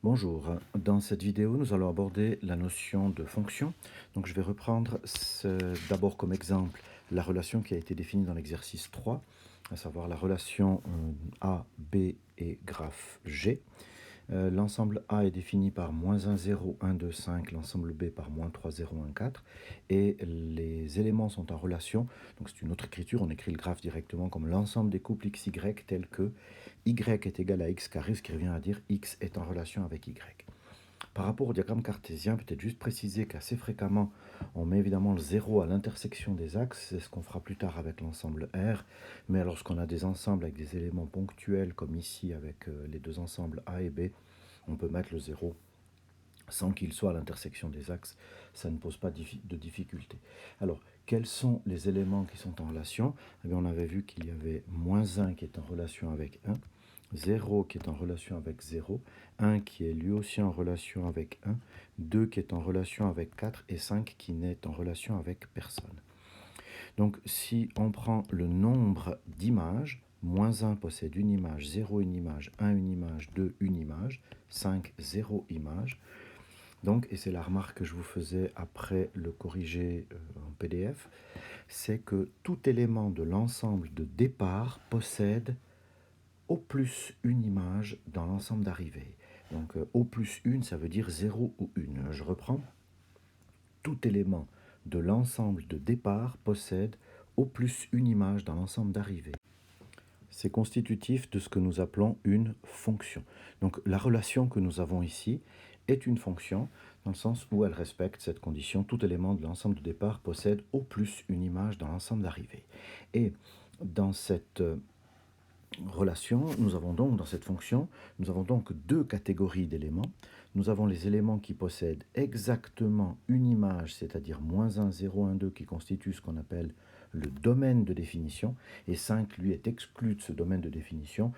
Bonjour, dans cette vidéo nous allons aborder la notion de fonction. Donc je vais reprendre d'abord comme exemple la relation qui a été définie dans l'exercice 3, à savoir la relation A, B et graphe G. L'ensemble A est défini par -1, 0, 1, 2, 5, l'ensemble B par -3, 0, 1, 4, et les éléments sont en relation, donc c'est une autre écriture, on écrit le graphe directement comme l'ensemble des couples XY tels que Y est égal à X carré, ce qui revient à dire X est en relation avec Y. Par rapport au diagramme cartésien, peut-être juste préciser qu'assez fréquemment, on met évidemment le 0 à l'intersection des axes, c'est ce qu'on fera plus tard avec l'ensemble R, mais lorsqu'on a des ensembles avec des éléments ponctuels, comme ici avec les deux ensembles A et B, on peut mettre le 0 sans qu'il soit à l'intersection des axes, ça ne pose pas de difficulté. Alors, quels sont les éléments qui sont en relation? Eh bien, on avait vu qu'il y avait -1 qui est en relation avec 1, 0 qui est en relation avec 0, 1 qui est lui aussi en relation avec 1, 2 qui est en relation avec 4 et 5 qui n'est en relation avec personne. Donc si on prend le nombre d'images, -1 possède une image, 0 une image, 1 une image, 2 une image, 5 0 image. Donc, et c'est la remarque que je vous faisais après le corrigé en PDF, c'est que tout élément de l'ensemble de départ possède au plus une image dans l'ensemble d'arrivée. Donc au plus une, ça veut dire 0 ou 1. Je reprends. Tout élément de l'ensemble de départ possède au plus une image dans l'ensemble d'arrivée. C'est constitutif de ce que nous appelons une fonction. Donc la relation que nous avons ici est une fonction dans le sens où elle respecte cette condition. Tout élément de l'ensemble de départ possède au plus une image dans l'ensemble d'arrivée. Et dans cette relation, nous avons donc, dans cette fonction, nous avons donc deux catégories d'éléments. Nous avons les éléments qui possèdent exactement une image, c'est-à-dire -1, 0, 1, 2, qui constitue ce qu'on appelle le domaine de définition, et 5, lui, est exclu de ce domaine de définition.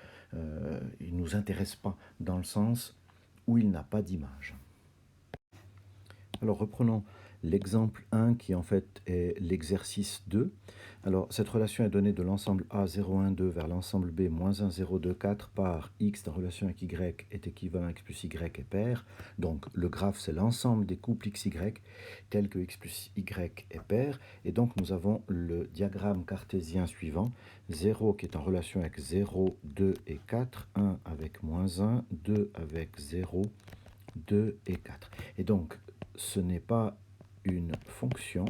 Il ne nous intéresse pas dans le sens où il n'a pas d'image. Alors reprenons l'exemple 1 qui en fait est l'exercice 2. Alors cette relation est donnée de l'ensemble A 0, 1, 2 vers l'ensemble B -1, 0, 2, 4 par X en relation avec Y est équivalent à X plus Y est pair. Donc le graphe c'est l'ensemble des couples XY tels que X plus Y est pair. Et donc nous avons le diagramme cartésien suivant. 0 qui est en relation avec 0, 2 et 4, 1 avec -1, 2 avec 0, 2 et 4. Et donc ce n'est pas une fonction,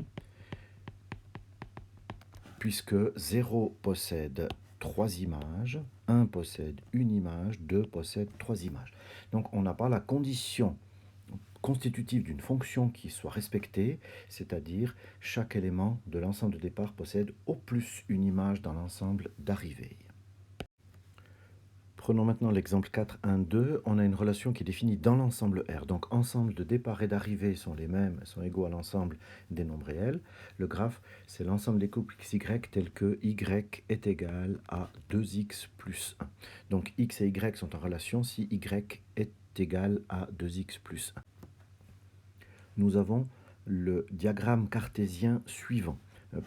puisque 0 possède 3 images, 1 possède une image, 2 possède 3 images. Donc on n'a pas la condition constitutive d'une fonction qui soit respectée, c'est-à-dire chaque élément de l'ensemble de départ possède au plus une image dans l'ensemble d'arrivée. Prenons maintenant l'exemple 4, 1, 2. On a une relation qui est définie dans l'ensemble R. Donc, ensemble de départ et d'arrivée sont les mêmes, sont égaux à l'ensemble des nombres réels. Le graphe, c'est l'ensemble des couples XY tels que Y est égal à 2X plus 1. Donc, X et Y sont en relation si Y est égal à 2X plus 1. Nous avons le diagramme cartésien suivant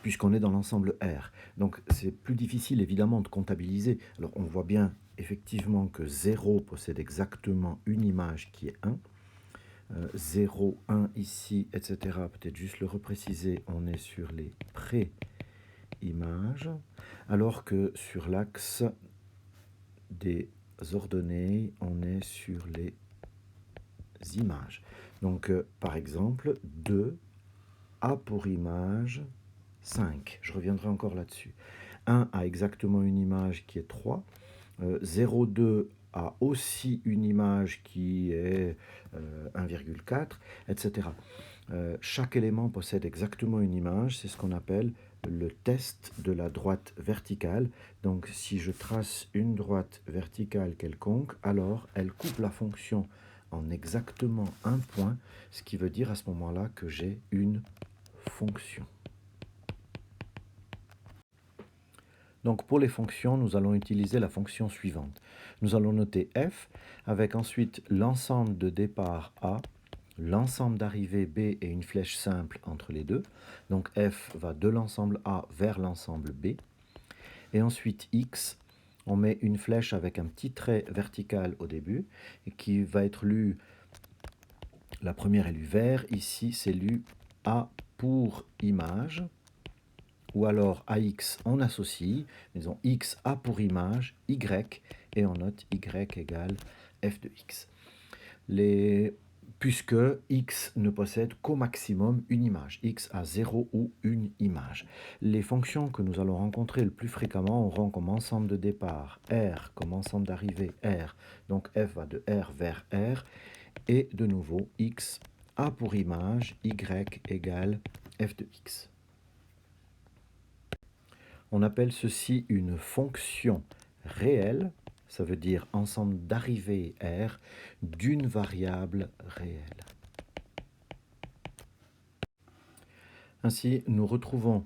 puisqu'on est dans l'ensemble R. Donc c'est plus difficile évidemment de comptabiliser. Alors on voit bien effectivement que 0 possède exactement une image qui est 1. 0, 1 ici, etc. Peut-être juste le repréciser, on est sur les pré-images, alors que sur l'axe des ordonnées, on est sur les images. Donc par exemple, 2 a pour image 5. Je reviendrai encore là-dessus. 1 a exactement une image qui est 3. 0,2 a aussi une image qui est 1,4, etc. Chaque élément possède exactement une image. C'est ce qu'on appelle le test de la droite verticale. Donc si je trace une droite verticale quelconque, alors elle coupe la fonction en exactement un point, ce qui veut dire à ce moment-là que j'ai une fonction. Donc pour les fonctions, nous allons utiliser la fonction suivante. Nous allons noter f avec ensuite l'ensemble de départ A, l'ensemble d'arrivée B et une flèche simple entre les deux. Donc f va de l'ensemble A vers l'ensemble B. Et ensuite x, on met une flèche avec un petit trait vertical au début, et qui va être lu, la première est lue vert, ici c'est lu A pour image, ou alors AX on associe, disons X A pour image, Y, et on note Y égale f de X. Puisque X ne possède qu'au maximum une image. X a 0 ou une image. Les fonctions que nous allons rencontrer le plus fréquemment auront comme ensemble de départ R, comme ensemble d'arrivée R. Donc f va de R vers R. Et de nouveau, X a pour image Y égale f de X. On appelle ceci une fonction réelle. Ça veut dire ensemble d'arrivées R d'une variable réelle. Ainsi, nous retrouvons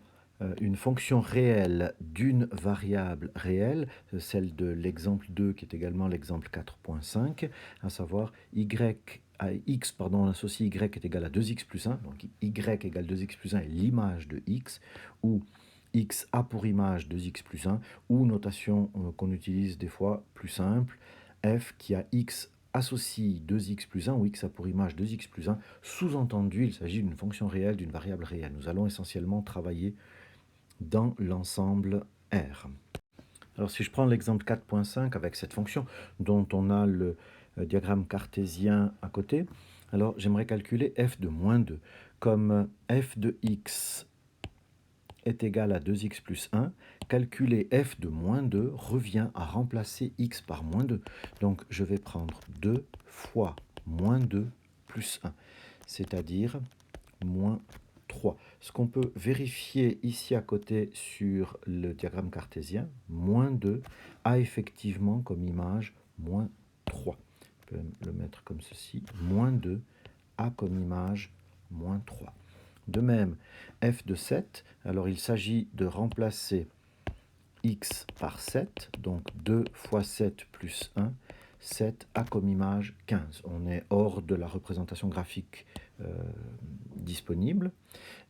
une fonction réelle d'une variable réelle, celle de l'exemple 2 qui est également l'exemple 4.5, à savoir x, on associe y est égal à 2x plus 1, donc y égale 2x plus 1 est l'image de x, ou x a pour image 2x plus 1, ou notation qu'on utilise des fois plus simple, f qui a x associe 2x plus 1, ou x a pour image 2x plus 1, sous-entendu, il s'agit d'une fonction réelle, d'une variable réelle. Nous allons essentiellement travailler dans l'ensemble R. Alors si je prends l'exemple 4.5 avec cette fonction dont on a le diagramme cartésien à côté, alors j'aimerais calculer f de moins 2. Comme f de x est égal à 2x plus 1, calculer f de moins 2 revient à remplacer x par moins 2. Donc je vais prendre 2 fois moins 2 plus 1, c'est-à-dire moins 3. Ce qu'on peut vérifier ici à côté sur le diagramme cartésien, moins 2 a effectivement comme image moins 3. On peut le mettre comme ceci, moins 2 a comme image moins 3. De même, f de 7, alors il s'agit de remplacer x par 7, donc 2 fois 7 plus 1, 7 a comme image 15. On est hors de la représentation graphique disponible.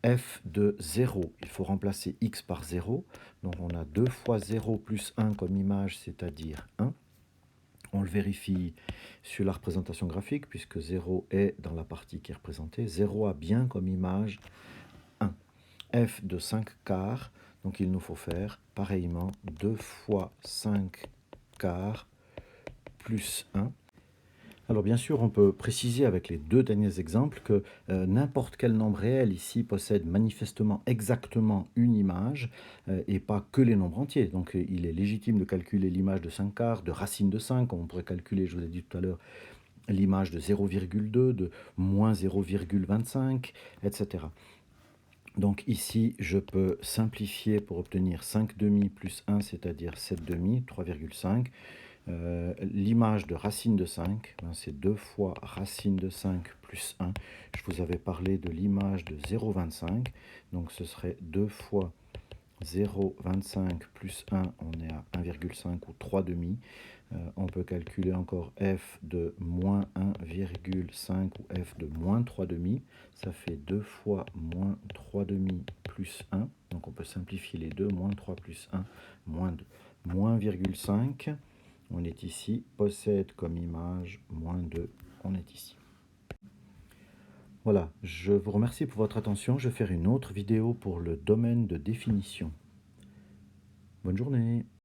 F de 0, il faut remplacer x par 0, donc on a 2 fois 0 plus 1 comme image, c'est-à-dire 1. On le vérifie sur la représentation graphique, puisque 0 est dans la partie qui est représentée. 0 a bien comme image 1. F de 5 quarts, donc il nous faut faire pareillement 2 fois 5 quarts plus 1. Alors bien sûr, on peut préciser avec les deux derniers exemples que n'importe quel nombre réel ici possède manifestement exactement une image et pas que les nombres entiers. Donc il est légitime de calculer l'image de 5 quarts, de racine de 5, on pourrait calculer, je vous ai dit tout à l'heure, l'image de 0,2, de moins 0,25, etc. Donc ici, je peux simplifier pour obtenir 5 demi plus 1, c'est-à-dire 7 demi, 3,5. L'image de racine de 5, c'est 2 fois racine de 5 plus 1. Je vous avais parlé de l'image de 0,25, donc ce serait 2 fois 0,25 plus 1, on est à 1,5 ou 3 demi. On peut calculer encore f de moins 1,5 ou f de moins 3 demi. Ça fait 2 fois moins 3 demi plus 1. Donc on peut simplifier les deux. Moins 3 plus 1, moins 2. Moins 1,5, on est ici, possède comme image moins 2, on est ici. Voilà, je vous remercie pour votre attention. Je vais faire une autre vidéo pour le domaine de définition. Bonne journée.